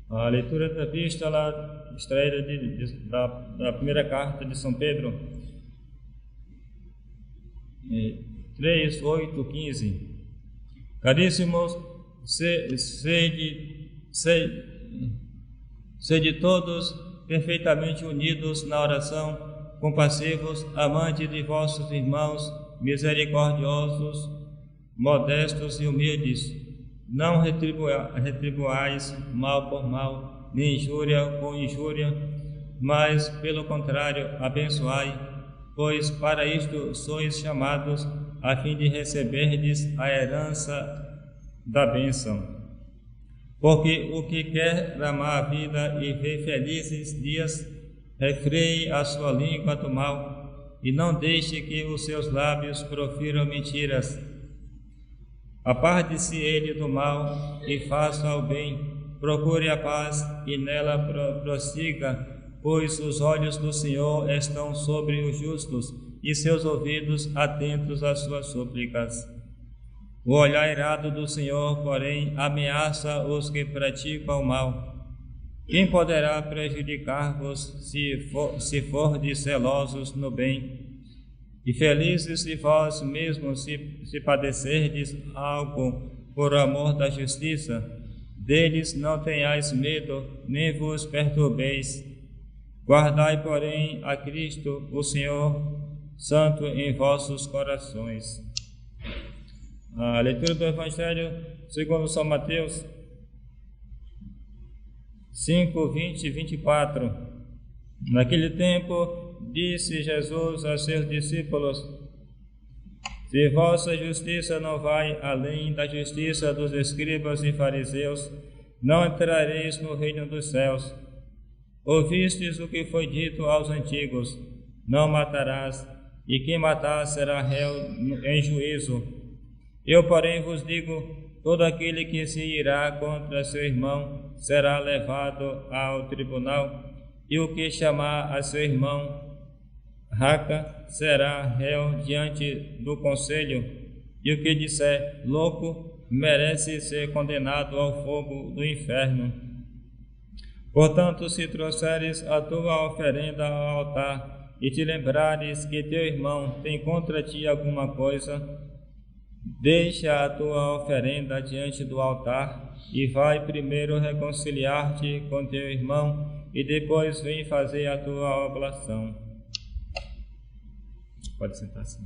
A leitura da epístola extraída da primeira carta de São Pedro, 3, 8, 15. Caríssimos, sede todos perfeitamente unidos na oração, compassivos, amantes de vossos irmãos, misericordiosos, modestos e humildes. Não retribuais mal por mal, nem injúria com injúria, mas, pelo contrário, abençoai, pois para isto sois chamados, a fim de receberdes a herança da bênção. Porque o que quer amar a vida e ver felizes dias, refreie a sua língua do mal, e não deixe que os seus lábios profiram mentiras. Aparte-se ele do mal e faça o bem, procure a paz e nela prossiga, pois os olhos do Senhor estão sobre os justos e seus ouvidos atentos às suas súplicas. O olhar irado do Senhor, porém, ameaça os que praticam o mal. Quem poderá prejudicar-vos se fordes zelosos no bem? E felizes se vós mesmos se padecerdes algo por amor da justiça, deles não tenhais medo, nem vos perturbeis. Guardai, porém, a Cristo, o Senhor, santo em vossos corações. A leitura do Evangelho segundo São Mateus 5, 20 e 24. Naquele tempo, disse Jesus a seus discípulos: se vossa justiça não vai além da justiça dos escribas e fariseus, não entrareis no reino dos céus. Ouvistes o que foi dito aos antigos: não matarás, e quem matar será réu em juízo. Eu, porém, vos digo: todo aquele que se irá contra seu irmão será levado ao tribunal, e o que chamar a seu irmão raca será réu diante do conselho, e o que disser louco merece ser condenado ao fogo do inferno. Portanto, se trouxeres a tua oferenda ao altar e te lembrares que teu irmão tem contra ti alguma coisa, deixa a tua oferenda diante do altar e vai primeiro reconciliar-te com teu irmão, e depois vem fazer a tua oblação. Pode sentar-se.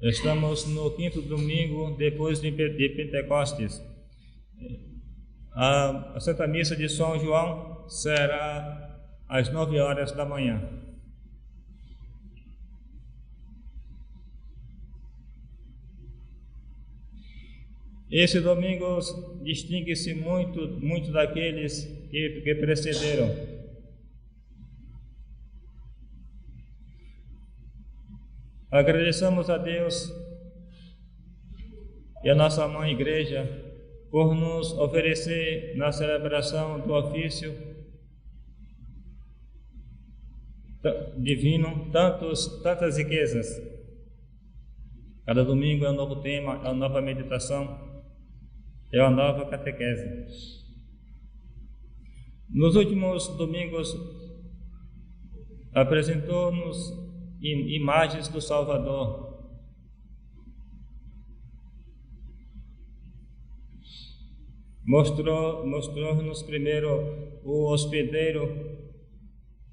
Estamos no quinto domingo depois de Pentecostes. A Santa Missa de São João será às 9 horas da manhã. Esse domingo distingue-se muito daqueles que precederam. Agradecemos a Deus e a nossa Mãe Igreja por nos oferecer na celebração do ofício divino tantas riquezas. Cada domingo é um novo tema, é uma nova meditação, é uma nova catequese. Nos últimos domingos apresentou-nos imagens do Salvador. Mostrou-nos primeiro o hospedeiro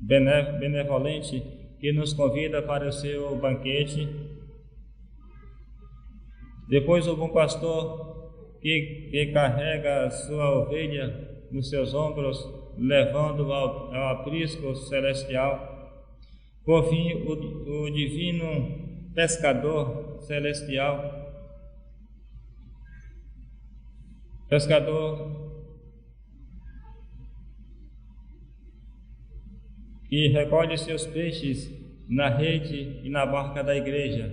benevolente que nos convida para o seu banquete. Depois o bom pastor que carrega a sua ovelha nos seus ombros, levando-o ao aprisco celestial. Por fim, o divino pescador celestial, que recolhe seus peixes na rede e na barca da igreja.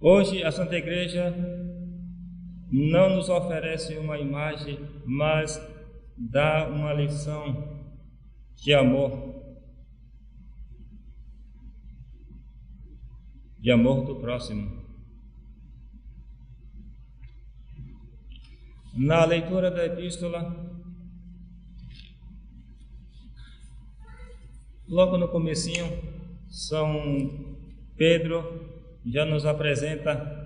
Hoje a Santa Igreja não nos oferece uma imagem, mas dá uma lição de amor do próximo. Na leitura da epístola, logo no comecinho, São Pedro já nos apresenta,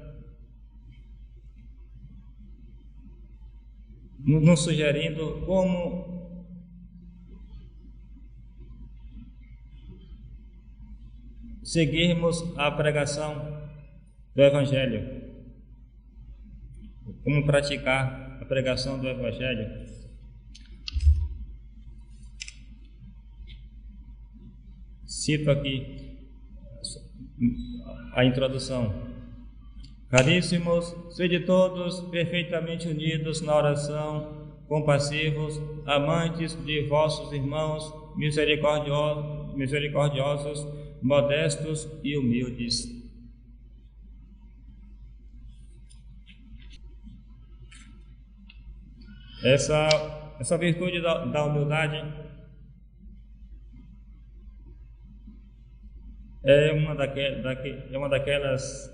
nos sugerindo como seguirmos a pregação do Evangelho, como praticar a pregação do Evangelho. Cito aqui a introdução. Caríssimos, sede todos perfeitamente unidos na oração, compassivos, amantes de vossos irmãos, misericordiosos, modestos e humildes. Essa virtude da humildade é uma daquelas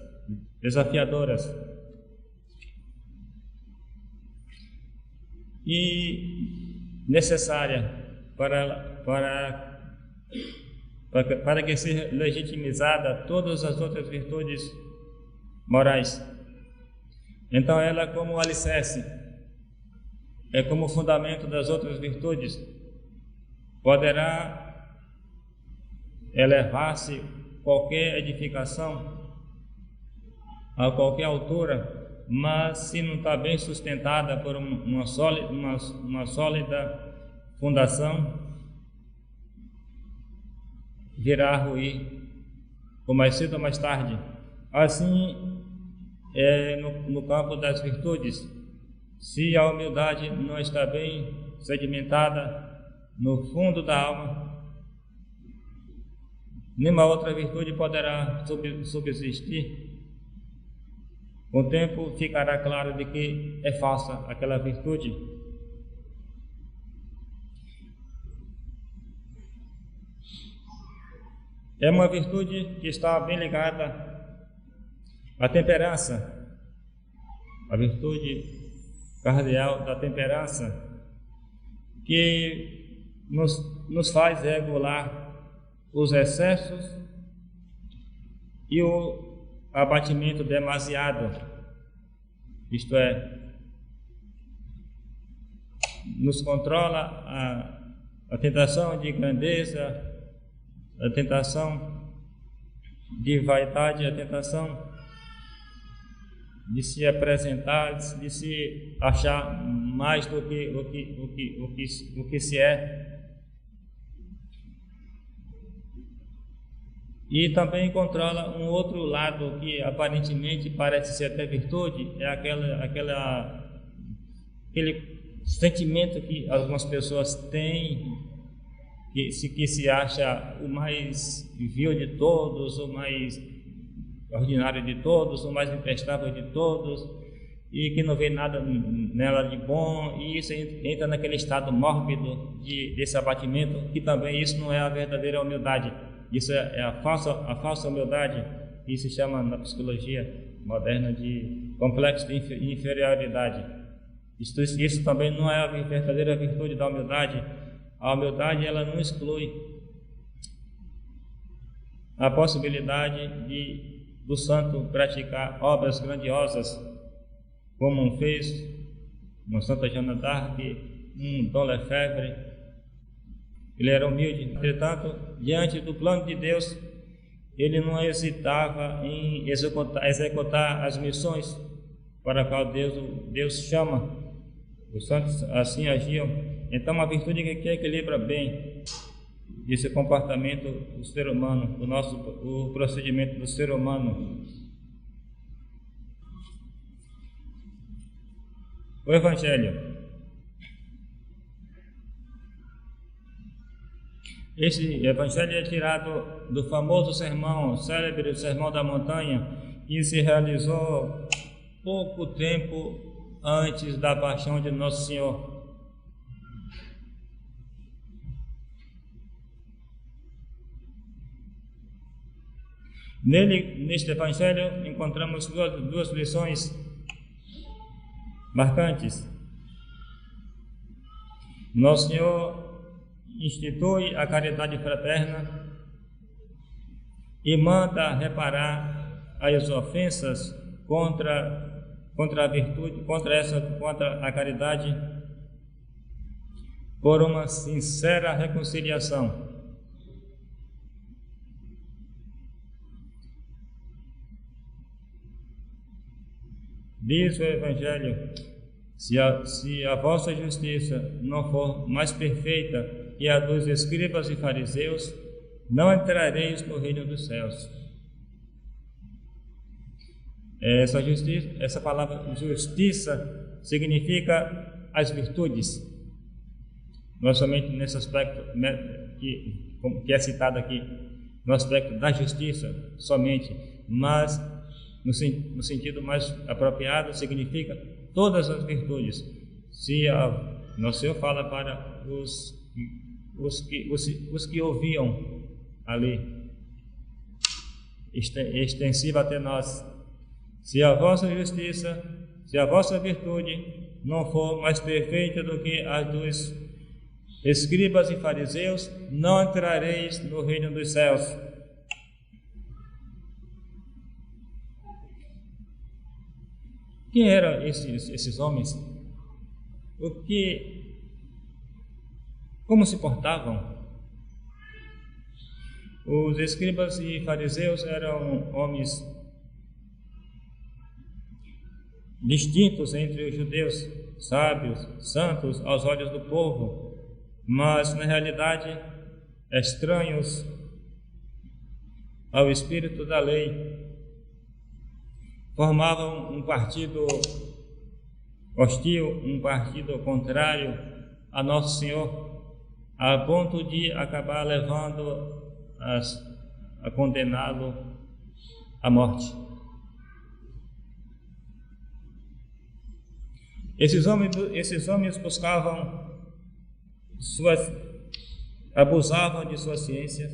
desafiadoras e necessária para que seja legitimizada todas as outras virtudes morais. Então ela, como alicerce, é como fundamento das outras virtudes, poderá elevar-se qualquer edificação a qualquer altura, mas se não está bem sustentada por uma sólida fundação, virá a ruir, ou mais cedo ou mais tarde. Assim é no campo das virtudes. Se a humildade não está bem sedimentada no fundo da alma, nenhuma outra virtude poderá subsistir. Com o tempo ficará claro de que é falsa aquela virtude. É uma virtude que está bem ligada à temperança, a virtude cardeal da temperança, que nos faz regular os excessos e o abatimento demasiado, isto é, nos controla a tentação de grandeza, a tentação de vaidade, a tentação de se apresentar, de se achar mais do que o que se é. E também controla um outro lado que aparentemente parece ser até virtude, é aquele sentimento que algumas pessoas têm, que se acha o mais vil de todos, o mais ordinário de todos, o mais imprestável de todos, e que não vê nada nela de bom, e isso entra naquele estado mórbido desse abatimento, que também isso não é a verdadeira humildade. Isso é a falsa humildade, que se chama na psicologia moderna de complexo de inferioridade. Isso também não é a verdadeira virtude da humildade. A humildade, ela não exclui a possibilidade do santo praticar obras grandiosas, como fez uma Santa Joana d'Arc, Dom Lefebvre. Ele era humilde, entretanto, diante do plano de Deus, ele não hesitava em executar as missões para a qual Deus chama. Os santos assim agiam. Então, uma virtude que equilibra bem esse comportamento do ser humano, o procedimento do ser humano. O Evangelho. Esse Evangelho é tirado do famoso sermão, célebre Sermão da Montanha, que se realizou pouco tempo antes da paixão de Nosso Senhor. Neste Evangelho, encontramos duas lições marcantes. Nosso Senhor institui a caridade fraterna e manda reparar as ofensas contra a virtude, contra a caridade, por uma sincera reconciliação. Diz o Evangelho: se a vossa justiça não for mais perfeita que a dos escribas e fariseus, não entrareis no reino dos céus. Essa palavra justiça significa as virtudes. Não somente nesse aspecto que é citado aqui, no aspecto da justiça somente, mas no sentido mais apropriado, significa todas as virtudes. Nosso Senhor fala para os que ouviam ali, extensiva até nós: se a vossa justiça, se a vossa virtude não for mais perfeita do que a dos escribas e fariseus, não entrareis no reino dos céus. Quem eram esses homens? Como se portavam? Os escribas e fariseus eram homens distintos entre os judeus, sábios, santos aos olhos do povo, mas na realidade estranhos ao espírito da lei. Formavam um partido hostil, um partido contrário a Nosso Senhor, a ponto de acabar levando a condená-lo à morte. Esses homens buscavam abusavam de sua ciência,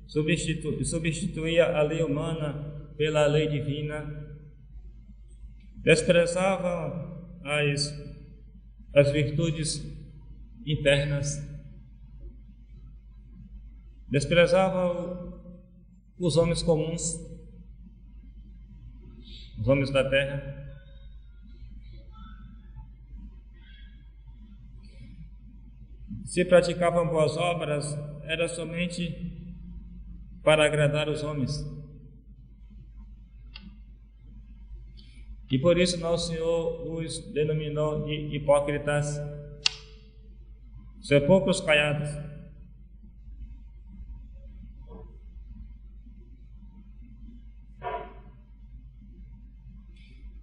substituía a lei humana pela lei divina, desprezavam as virtudes internas, desprezavam os homens comuns, os homens da terra. Se praticavam boas obras, era somente para agradar os homens. E por isso Nosso Senhor os denominou de hipócritas, sepulcros caiados.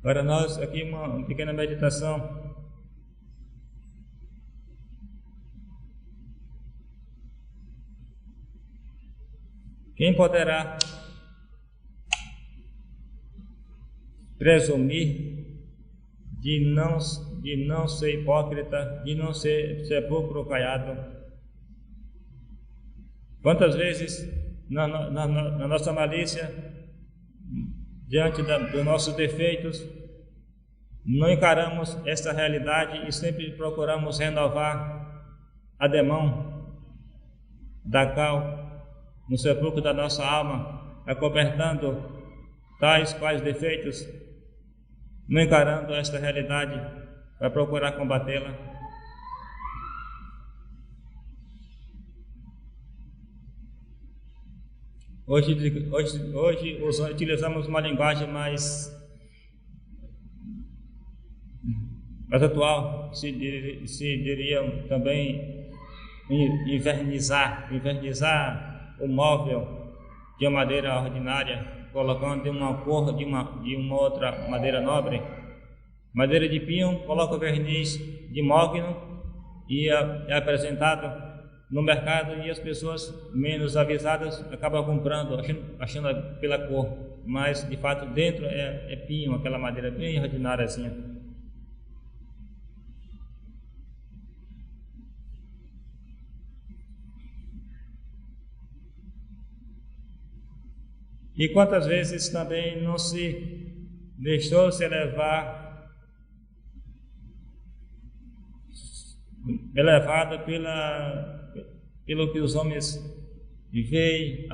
Para nós, aqui uma pequena meditação. Quem poderá presumir de não ser hipócrita, de não ser sepulcro caiado? Quantas vezes na nossa malícia, diante dos nossos defeitos, não encaramos esta realidade e sempre procuramos renovar a demão da cal no sepulcro da nossa alma, acobertando tais quais defeitos, não encarando esta realidade para procurar combatê-la. Hoje utilizamos uma linguagem mais atual, se diriam também invernizar o móvel de uma madeira ordinária, colocando uma cor de uma outra madeira nobre. Madeira de pinho, coloca o verniz de mogno e é apresentado no mercado, e as pessoas menos avisadas acabam comprando, achando pela cor, mas de fato dentro é pinho, aquela madeira bem ordinária assim. E quantas vezes também não se deixou se elevado pelo que os homens veem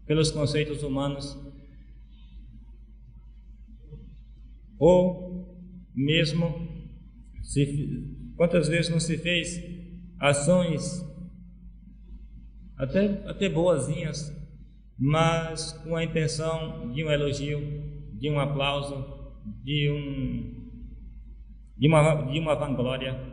pelos conceitos humanos, ou mesmo quantas vezes não se fez ações até boazinhas, mas com a intenção de um elogio, de um aplauso, de uma vanglória.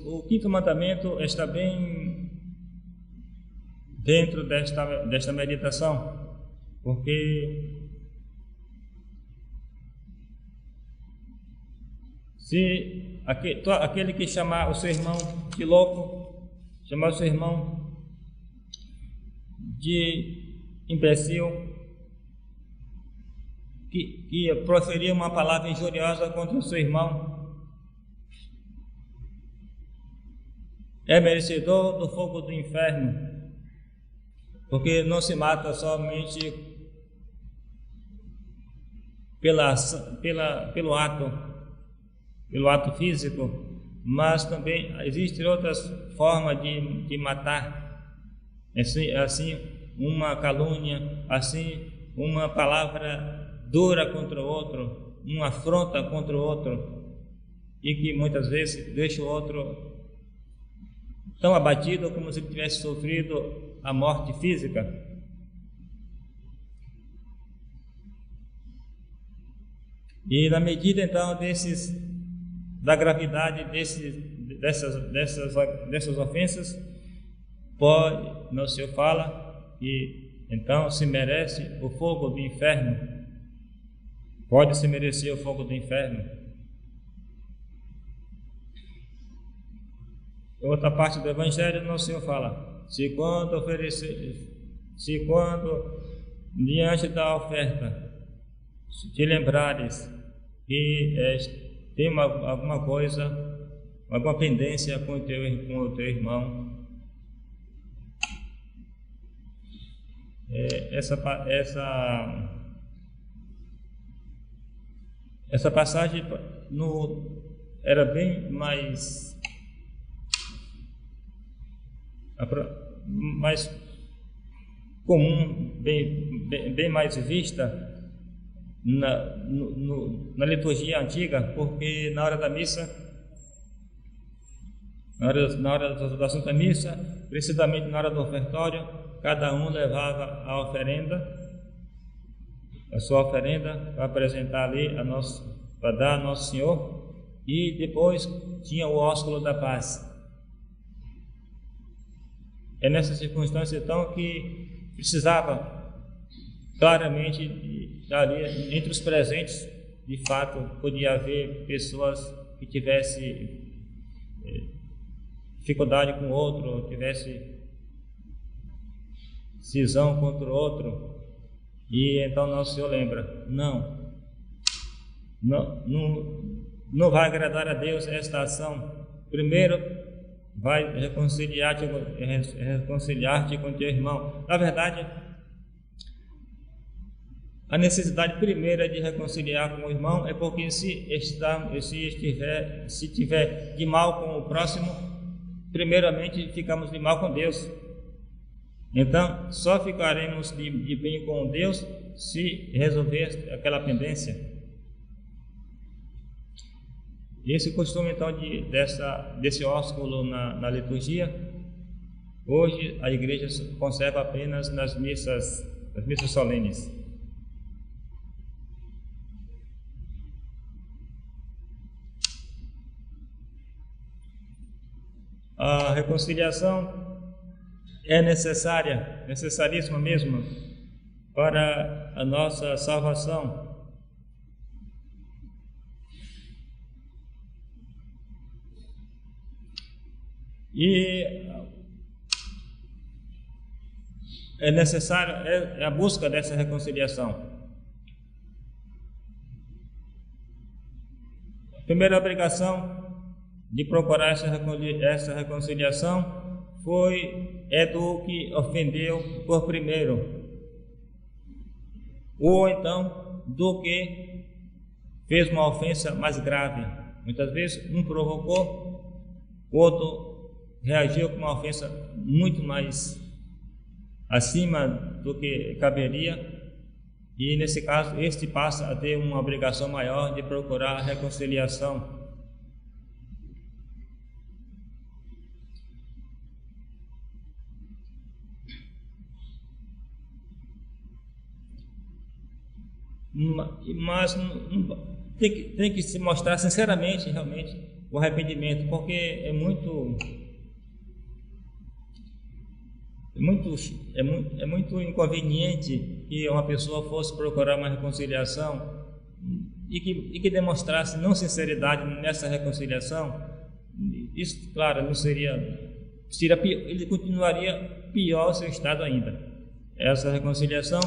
O quinto mandamento está bem dentro desta meditação, porque se aquele que chamar o seu irmão de louco, chamar o seu irmão de imbecil, que proferir uma palavra injuriosa contra o seu irmão, é merecedor do fogo do inferno, porque não se mata somente pelo ato físico, mas também existem outras formas de matar, assim uma calúnia, assim uma palavra dura contra o outro, uma afronta contra o outro, e que muitas vezes deixa o outro tão abatido como se tivesse sofrido a morte física. E na medida então da gravidade dessas ofensas, nosso Senhor fala que então se merece o fogo do inferno, pode se merecer o fogo do inferno. Outra parte do Evangelho, nosso Senhor fala: se quando diante da oferta te lembrares que tem alguma coisa, alguma pendência com o teu irmão, essa passagem era bem mais comum, bem mais vista na liturgia antiga, porque na hora da missa, na hora da Santa Missa, precisamente na hora do ofertório, cada um levava a sua oferenda para apresentar ali para dar a Nosso Senhor, e depois tinha o ósculo da paz. É nessa circunstância então que precisava claramente ali entre os presentes, de fato, podia haver pessoas que tivessem dificuldade com o outro, tivesse cisão contra o outro, e então Nosso Senhor lembra: não vai agradar a Deus esta ação. Primeiro vai reconciliar-te com teu irmão. Na verdade, a necessidade primeira de reconciliar com o irmão é porque se tiver de mal com o próximo, primeiramente ficamos de mal com Deus. Então, só ficaremos de bem com Deus se resolver aquela pendência. Esse costume então desse ósculo na liturgia, hoje a igreja conserva apenas nas missas solenes. A reconciliação é necessaríssima mesmo para a nossa salvação. E é necessário a busca dessa reconciliação. A primeira obrigação de procurar essa reconciliação é do que ofendeu por primeiro, ou então do que fez uma ofensa mais grave. Muitas vezes um provocou, o outro reagiu com uma ofensa muito mais acima do que caberia, e nesse caso este passa a ter uma obrigação maior de procurar a reconciliação. Mas tem que se mostrar sinceramente, realmente, o arrependimento, porque é muito inconveniente que uma pessoa fosse procurar uma reconciliação e que demonstrasse não sinceridade nessa reconciliação. Isso, claro, não seria pior, ele continuaria pior o seu estado ainda. Essa reconciliação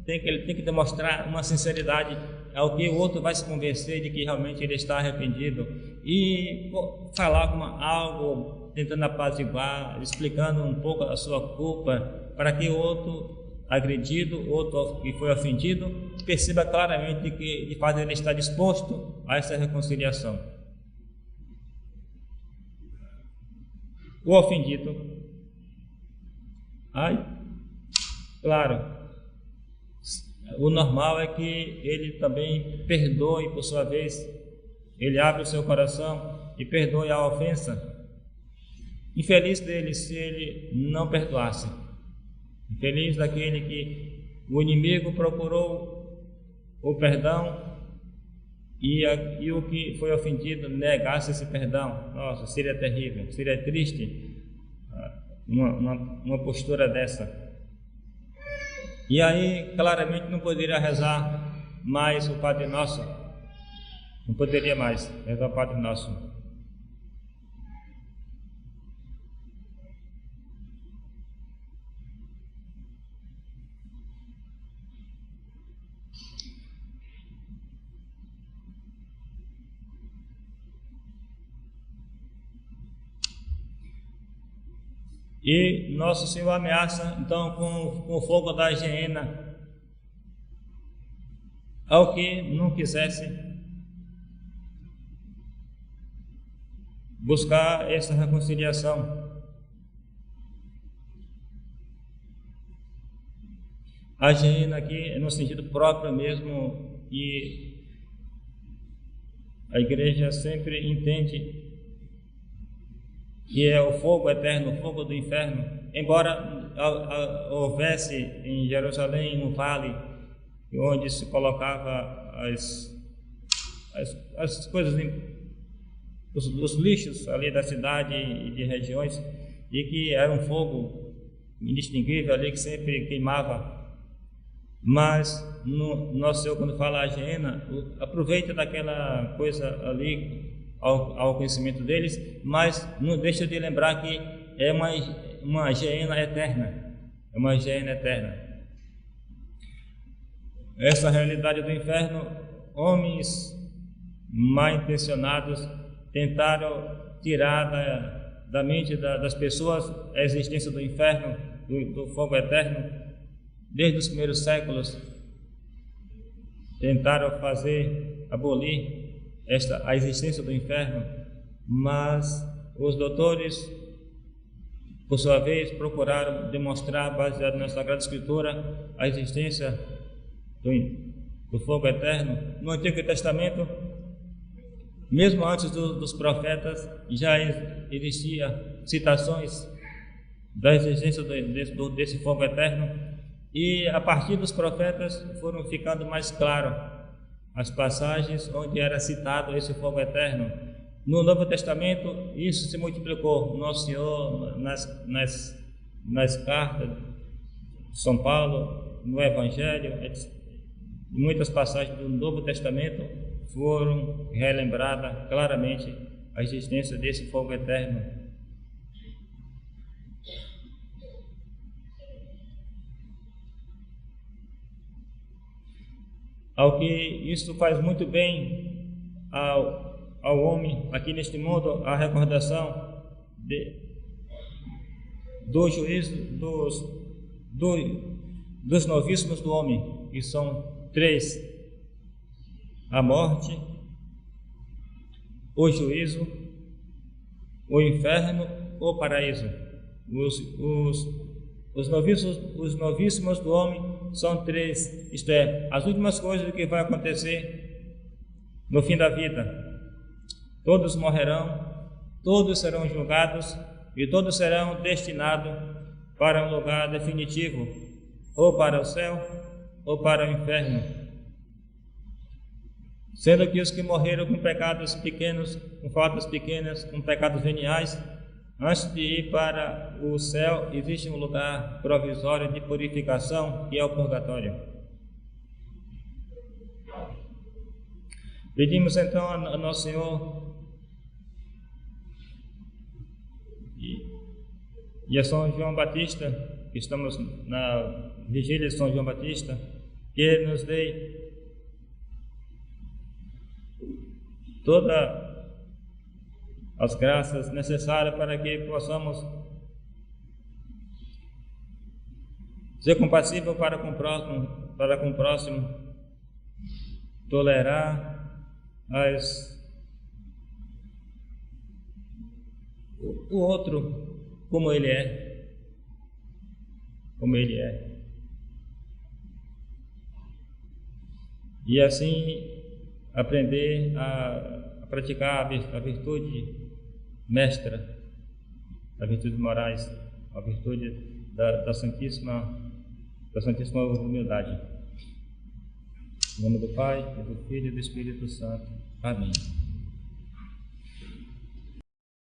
ele tem que demonstrar uma sinceridade ao que o outro vai se convencer de que realmente ele está arrependido, e falar algo tentando apaziguar, explicando um pouco a sua culpa, para que o outro agredido, o outro que foi ofendido, perceba claramente que de fato ele está disposto a essa reconciliação. O ofendido, claro, o normal é que ele também perdoe, por sua vez, ele abre o seu coração e perdoe a ofensa. Infeliz dele se ele não perdoasse. Infeliz daquele que o inimigo procurou o perdão e o que foi ofendido negasse esse perdão. Nossa, seria terrível, seria triste uma postura dessa. E aí, claramente, não poderia rezar mais o Padre Nosso. Não poderia mais rezar o Padre Nosso. E Nosso Senhor ameaça, então, com o fogo da hiena ao que não quisesse buscar essa reconciliação. A hiena aqui é no sentido próprio mesmo, e a Igreja sempre entende que é o fogo eterno, o fogo do inferno. Embora houvesse em Jerusalém um vale onde se colocava as coisas, os lixos ali da cidade e de regiões, e que era um fogo indistinguível ali que sempre queimava. Mas Nosso Senhor, quando fala a hiena, aproveita daquela coisa ali ao conhecimento deles, mas não deixa de lembrar que é uma hiena eterna. É uma hiena eterna. Essa realidade do inferno, homens mal intencionados tentaram tirar da mente das pessoas a existência do inferno, do fogo eterno. Desde os primeiros séculos tentaram abolir a existência do inferno, mas os doutores, por sua vez, procuraram demonstrar, baseado na Sagrada Escritura, a existência do fogo eterno. No Antigo Testamento, mesmo antes dos profetas, já existia citações da existência desse fogo eterno, e a partir dos profetas foram ficando mais claro as passagens onde era citado esse fogo eterno. No Novo Testamento, isso se multiplicou. Nosso Senhor, nas cartas de São Paulo, no Evangelho, muitas passagens do Novo Testamento foram relembradas claramente a existência desse fogo eterno. ao que isso faz muito bem ao homem aqui neste mundo, a recordação do juízo dos novíssimos do homem, que são 3: a morte, o juízo, o inferno, o paraíso. Os novíssimos do homem são 3, isto é, as últimas coisas que vai acontecer no fim da vida. Todos morrerão, todos serão julgados e todos serão destinados para um lugar definitivo, ou para o céu ou para o inferno. Sendo que os que morreram com pecados pequenos, com faltas pequenas, com pecados veniais, antes de ir para o céu, existe um lugar provisório de purificação, que é o purgatório. Pedimos então a Nosso Senhor e a São João Batista, que estamos na vigília de São João Batista, que Ele nos dê todas as graças necessárias para que possamos ser compassíveis para com o próximo, tolerar o outro como ele é, e assim aprender a praticar a virtude mestra, a virtude morais, a virtude da santíssima humildade. Em nome do Pai, e do Filho e do Espírito Santo. Amém.